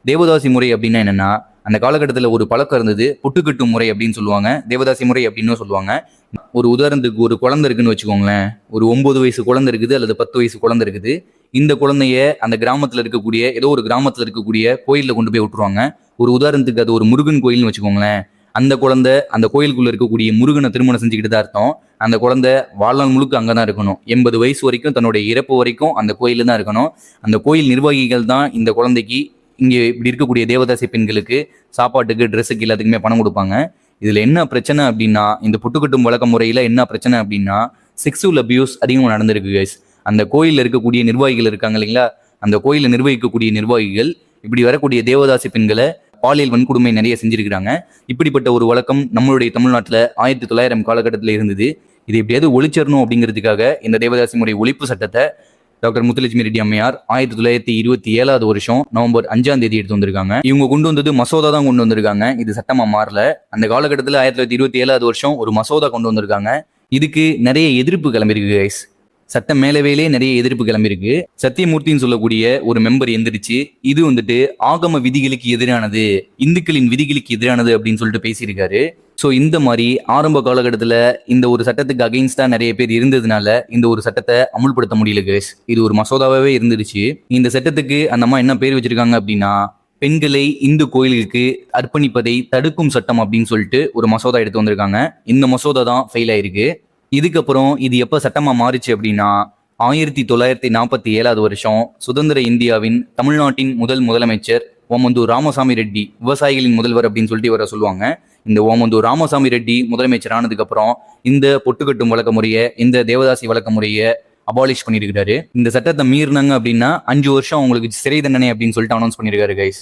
தேவதாசி முறை அப்படின்னா என்னன்னா, அந்த காலகட்டத்தில் ஒரு பழக்கம் இருந்தது. புட்டுக்கட்டும் முறை அப்படின்னு சொல்லுவாங்க. தேவதாசி முறை அப்படின்னு சொல்லுவாங்க. ஒரு உதாரணத்துக்கு ஒரு குழந்தை இருக்குன்னு வச்சுக்கோங்களேன். ஒரு 9 வயசு குழந்தை இருக்குது அல்லது 10 வயசு குழந்தை இருக்குது. இந்த குழந்தைய அந்த கிராமத்துல இருக்கக்கூடிய ஏதோ ஒரு கிராமத்துல இருக்கக்கூடிய கோயில்ல கொண்டு போய் விட்டுருவாங்க. ஒரு உதாரணத்துக்கு அது ஒரு முருகன் கோயில்னு வச்சுக்கோங்களேன். அந்த குழந்தை அந்த கோயிலுக்குள்ள இருக்கக்கூடிய முருகனை திருமணம் செஞ்சுக்கிட்டு தான் அர்த்தம். அந்த குழந்தை வாழ்நாள் முழுக்க அங்கதான் இருக்கணும். 80 வயசு வரைக்கும் தன்னுடைய இறப்பு வரைக்கும் அந்த கோயில தான் இருக்கணும். அந்த கோயில் நிர்வாகிகள் தான் இந்த குழந்தைக்கு இங்கே இப்படி இருக்கக்கூடிய தேவதாசி பெண்களுக்கு சாப்பாட்டுக்கு, ட்ரெஸ்ஸுக்கு எல்லாத்துக்குமே பணம் கொடுப்பாங்க. இதுல என்ன பிரச்சனை அப்படின்னா, இந்த புட்டுக்கட்டும் வழக்க முறையில என்ன பிரச்சனை அப்படின்னா, செக்ஸுவல் அபியூஸ் அதிகமாக நடந்திருக்கு கைஸ். அந்த கோயிலில் இருக்கக்கூடிய நிர்வாகிகள் இருக்காங்க இல்லைங்களா, அந்த கோயிலை நிர்வகிக்கக்கூடிய நிர்வாகிகள் இப்படி வரக்கூடிய தேவதாசி பெண்களை பாலியல் வன்கொடுமை நிறைய செஞ்சிருக்கிறாங்க. இப்படிப்பட்ட ஒரு வழக்கம் நம்மளுடைய தமிழ்நாட்டில் 1900 காலகட்டத்தில் இருந்தது. இது எப்படியாவது ஒழிச்சிடணும் அப்படிங்கிறதுக்காக இந்த தேவதாசி முறை ஒழிப்பு சட்டத்தை டாக்டர் முத்துலட்சுமி ரெட்டி அம்மையார் 1927 நவம்பர் 5 எடுத்து வந்திருக்காங்க. இவங்க கொண்டு வந்தது மசோதா தான் கொண்டு வந்திருக்காங்க. இது சட்டமா மாறல. அந்த காலகட்டத்தில் 1927 ஒரு மசோதா கொண்டு வந்திருக்காங்க. இதுக்கு நிறைய எதிர்ப்பு கிளம்பியிருக்கு கைஸ். சட்டம் மேலவையிலே நிறைய எதிர்ப்பு கிளம்பியிருக்கு. சத்தியமூர்த்தின்னு சொல்லக்கூடிய ஒரு மெம்பர் எந்திரிச்சு இது வந்துட்டு ஆகம விதிகளுக்கு எதிரானது, இந்துக்களின் விதிகளுக்கு எதிரானது அப்படின்னு சொல்லிட்டு பேசியிருக்காரு. ஸோ இந்த மாதிரி ஆரம்ப காலகட்டத்தில் இந்த ஒரு சட்டத்துக்கு அகெயின்ஸ்டா நிறைய பேர் இருந்ததுனால இந்த ஒரு சட்டத்தை அமுல்படுத்த முடியல கைஸ். இது ஒரு மசோதாவே இருந்துருச்சு. இந்த சட்டத்துக்கு அந்த அம்மா என்ன பேர் வச்சிருக்காங்க அப்படின்னா, பெண்களை இந்து கோயிலுக்கு அர்ப்பணிப்பதை தடுக்கும் சட்டம் அப்படின்னு சொல்லிட்டு ஒரு மசோதா எடுத்து வந்திருக்காங்க. இந்த மசோதா தான் ஃபெயில் ஆயிருக்கு. இதுக்கப்புறம் இது எப்போ சட்டமா மாறிச்சு அப்படின்னா, 1947 சுதந்திர இந்தியாவின் தமிழ்நாட்டின் முதலமைச்சர் ஓமந்தூர் ராமசாமி ரெட்டி, விவசாயிகளின் முதல்வர் அப்படின்னு சொல்லிட்டு இவரை சொல்லுவாங்க. இந்த ஓமந்தூர் ராமசாமி ரெட்டி முதலமைச்சர் ஆனதுக்கு அப்புறம் இந்த பொட்டுக்கட்டும் வழக்க முறையை, இந்த தேவதாசி வழக்க முறையை அபாலிஷ் பண்ணியிருக்கிறாரு. இந்த சட்டத்தை மீறினாங்க அப்படின்னா 5 வருஷம் அவங்களுக்கு சிறை தண்டனை அப்படின்னு சொல்லிட்டு அனௌன்ஸ் பண்ணியிருக்காரு கைஸ்.